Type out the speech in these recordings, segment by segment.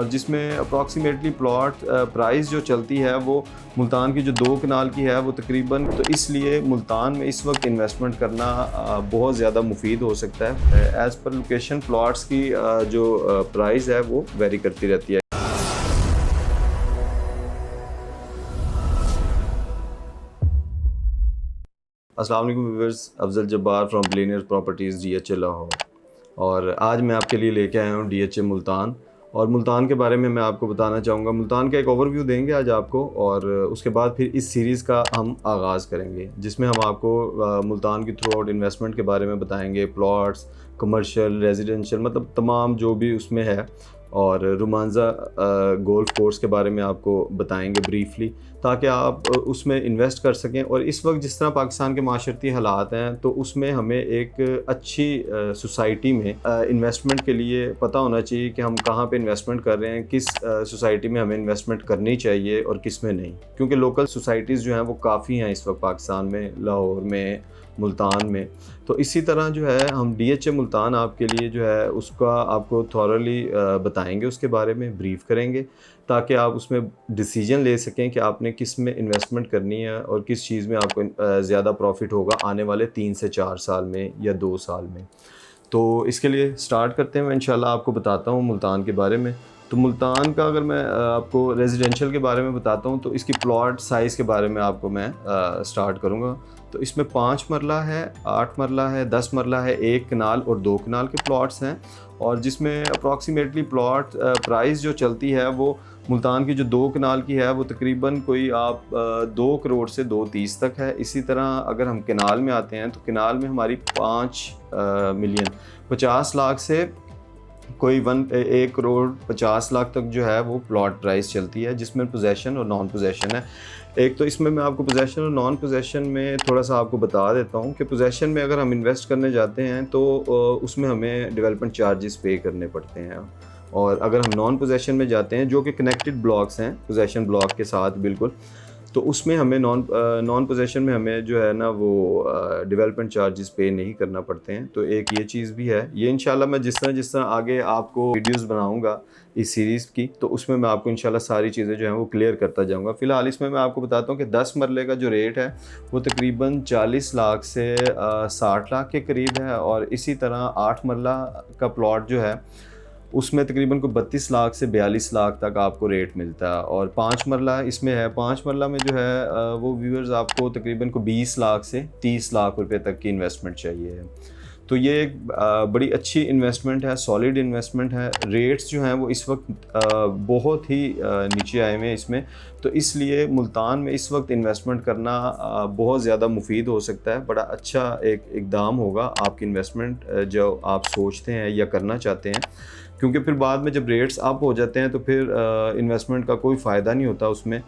और जिसमें approximately plot price जो चलती है वो मुल्तान की जो 2 कनाल की है वो तकरीबन, तो इसलिए मुल्तान में इस वक्त इन्वेस्टमेंट करना बहुत ज़्यादा मुफीद हो सकता है। एज़ पर लोकेशन प्लॉट्स की जो प्राइस है वो वेरी करती रहती है। अस्सलाम वालेकुम viewers, Afzal Jabbar from billionaire properties DHA Lahore, और आज मैं आपके लिए लेके आया हूँ DHA मुल्तान। और मुल्तान के बारे में मैं आपको बताना चाहूँगा, मुल्तान का एक ओवरव्यू देंगे आज आपको, और उसके बाद फिर इस सीरीज़ का हम आगाज़ करेंगे जिसमें हम आपको मुल्तान की थ्रू आउट इन्वेस्टमेंट के बारे में बताएंगे, प्लॉट्स, कमर्शियल, रेजिडेंशियल, मतलब तमाम जो भी उसमें है, और रोमांजा गोल्फ कोर्स के बारे में आपको बताएंगे ब्रीफली, ताकि आप उसमें इन्वेस्ट कर सकें। और इस वक्त जिस तरह पाकिस्तान के माशरती हालात हैं, तो उसमें हमें एक अच्छी सोसाइटी में इन्वेस्टमेंट के लिए पता होना चाहिए कि हम कहाँ पे इन्वेस्टमेंट कर रहे हैं, किस सोसाइटी में हमें इन्वेस्टमेंट करनी चाहिए और किस में नहीं, क्योंकि लोकल सोसाइटीज़ जो हैं वो काफ़ी हैं इस वक्त पाकिस्तान में, लाहौर में, मुल्तान में। तो इसी तरह जो है हम DHA मुल्तान आपके लिए जो है उसका आपको थॉरली बताएंगे, उसके बारे में ब्रीफ करेंगे, ताकि आप उसमें डिसीजन ले सकें कि आपने किस में इन्वेस्टमेंट करनी है और किस चीज़ में आपको ज़्यादा प्रॉफिट होगा आने वाले 3 से 4 साल में या 2 साल में। तो इसके लिए स्टार्ट करते हैं। मैं इंशाल्लाह आपको बताता हूँ मुल्तान के बारे में। तो मुल्तान का अगर मैं आपको रेजिडेंशियल के बारे में बताता हूँ, तो इसकी प्लॉट साइज़ के बारे में आपको मैं स्टार्ट करूँगा। तो इसमें 5 मरला है, 8 मरला है, 10 मरला है, 1 कनाल और 2 कनाल के प्लॉट्स हैं, और जिसमें अप्रॉक्सीमेटली प्लॉट प्राइस जो चलती है वो मुल्तान की जो 2 कनाल की है वो तकरीबन कोई आप 2 करोड़ से 230 तक है। इसी तरह अगर हम कनाल में आते हैं, तो कनाल में हमारी 5 मिलियन 50 लाख से कोई 1 करोड़ 50 लाख तक जो है वो प्लॉट प्राइस चलती है, जिसमें पोजेसन और नॉन पोजेसन है। एक तो इसमें मैं आपको पोजेसन और नॉन पोजेसन में थोड़ा सा आपको बता देता हूँ कि पोजेसन में अगर हम इन्वेस्ट करने जाते हैं तो उसमें हमें डेवलपमेंट चार्जेस पे करने पड़ते हैं, और अगर हम नॉन पोजेसन में जाते हैं जो कि कनेक्टेड ब्लॉक्स हैं पोजेसन ब्लॉक के साथ बिल्कुल, तो उसमें हमें नॉन पोजेसन में हमें जो है ना वो डेवलपमेंट चार्जेस पे नहीं करना पड़ते हैं। तो एक ये चीज़ भी है। ये इंशाल्लाह मैं जिस तरह आगे आपको वीडियोस बनाऊंगा इस सीरीज़ की, तो उसमें मैं आपको इंशाल्लाह सारी चीज़ें जो हैं वो क्लियर करता जाऊंगा। फ़िलहाल इसमें मैं आपको बताता हूँ कि 10 मरले का जो रेट है वो तकरीबन 40 लाख से 60 लाख के करीब है, और इसी तरह 8 मरला का प्लॉट जो है उसमें तकरीबन को 32 लाख से 42 लाख तक आपको रेट मिलता है। और 5 मरला इसमें है, 5 मरला में जो है वो व्यूअर्स आपको तकरीबन को 20 लाख से 30 लाख रुपए तक की इन्वेस्टमेंट चाहिए है। तो ये एक बड़ी अच्छी इन्वेस्टमेंट है, सॉलिड इन्वेस्टमेंट है। रेट्स जो हैं वो इस वक्त बहुत ही नीचे आए हुए हैं इसमें, तो इसलिए मुल्तान में इस वक्त इन्वेस्टमेंट करना बहुत ज़्यादा मुफीद हो सकता है। बड़ा अच्छा एक इक़दाम होगा आपकी इन्वेस्टमेंट जो आप सोचते हैं या करना चाहते हैं, क्योंकि फिर बाद में जब रेट्स अप हो जाते हैं तो फिर इन्वेस्टमेंट का कोई फ़ायदा नहीं होता उसमें।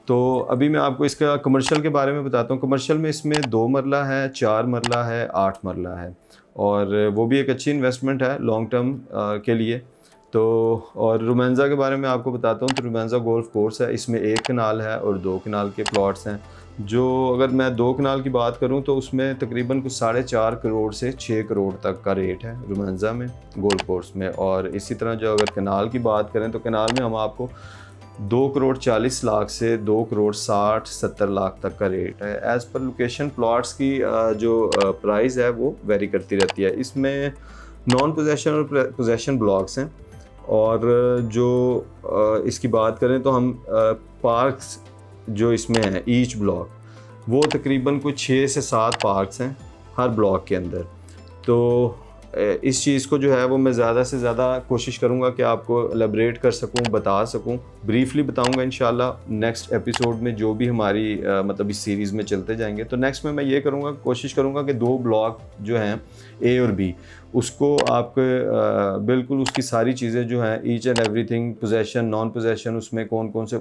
तो अभी मैं आपको इसका कमर्शियल के बारे में बताता हूँ। कमर्शियल में इसमें 2 मरला है, 4 मरला है, 8 मरला है, और वो भी एक अच्छी इन्वेस्टमेंट है लॉन्ग टर्म के लिए। तो और रोमांजा के बारे में आपको बताता हूँ। तो रोमांजा गोल्फ कोर्स है, इसमें 1 कनाल है और 2 कनाल के प्लॉट्स हैं। जो अगर मैं 2 कनाल की बात करूं तो उसमें तकरीबन कुछ 4.5 करोड़ से 6 करोड़ तक का रेट है रोमांजा में, गोल्फ कोर्स में। और इसी तरह जो अगर कनाल की बात करें तो कनाल में हम आपको 2 करोड़ 40 लाख से 2 करोड़ 60-70 लाख तक का रेट है। एज़ पर लोकेशन प्लॉट्स की जो प्राइस है वो वेरी करती रहती है। इसमें नॉन पोजेसन और पोजेसन ब्लॉक्स हैं, और जो इसकी बात करें तो हम पार्क्स जो इसमें है ईच ब्लॉक, वो तकरीबन कुछ 6 से 7 पार्क्स हैं हर ब्लॉक के अंदर। तो इस चीज़ को जो है वो मैं ज़्यादा से ज़्यादा कोशिश करूँगा कि आपको एलेबरेट कर सकूँ, बता सकूँ, ब्रीफली बताऊँगा इंशाल्लाह नेक्स्ट एपिसोड में जो भी हमारी मतलब इस सीरीज़ में चलते जाएंगे। तो नेक्स्ट में मैं ये करूँगा, कोशिश करूँगा कि 2 ब्लॉक जो हैं A और B, उसको आप बिल्कुल उसकी सारी चीज़ें जो हैं each and everything, possession, non possession, उसमें कौन कौन से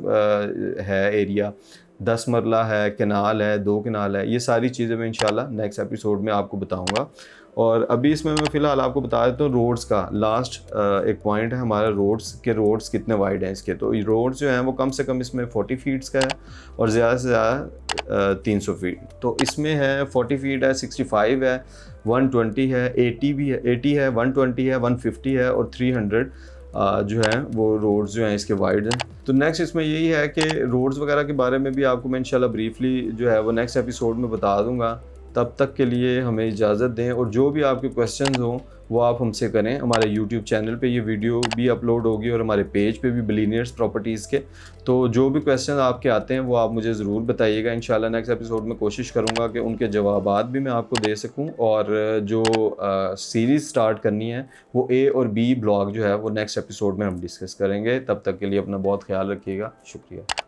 है एरिया, 10 मरला है, कनाल है, 2 कनाल है, ये सारी चीज़ें मैं इंशाल्लाह नेक्स्ट एपिसोड में आपको बताऊंगा। और अभी इसमें मैं फ़िलहाल आपको बता देता हूँ रोड्स का लास्ट एक पॉइंट है हमारा, रोड्स कितने वाइड हैं इसके। तो रोड्स जो हैं वो कम से कम इसमें 40 फीट्स का है और ज़्यादा से ज़्यादा 300 फीट। तो इसमें है 40 फीट है, 65 है, 120 है, 80 भी है, 80 है, 120 है, 150 है और 300 जो है वो रोड्स जो हैं इसके वाइड हैं। तो नेक्स्ट इसमें यही है कि रोड्स वगैरह के बारे में भी आपको मैं इंशाल्लाह ब्रीफली जो है वो नेक्स्ट एपिसोड में बता दूंगा। तब तक के लिए हमें इजाज़त दें, और जो भी आपके क्वेश्चंस हों वो आप हमसे करें। हमारे यूट्यूब चैनल पे ये वीडियो भी अपलोड होगी और हमारे पेज पे भी बिलीनियर्स प्रॉपर्टीज़ के। तो जो भी क्वेश्चन आपके आते हैं वो आप मुझे ज़रूर बताइएगा। इंशाल्लाह नेक्स्ट एपिसोड में कोशिश करूँगा कि उनके जवाबात भी मैं आपको दे सकूँ, और जो सीरीज़ स्टार्ट करनी है वो ए और बी ब्लॉग जो है वो नेक्स्ट एपिसोड में हम डिस्कस करेंगे। तब तक के लिए अपना बहुत ख्याल रखिएगा। शुक्रिया।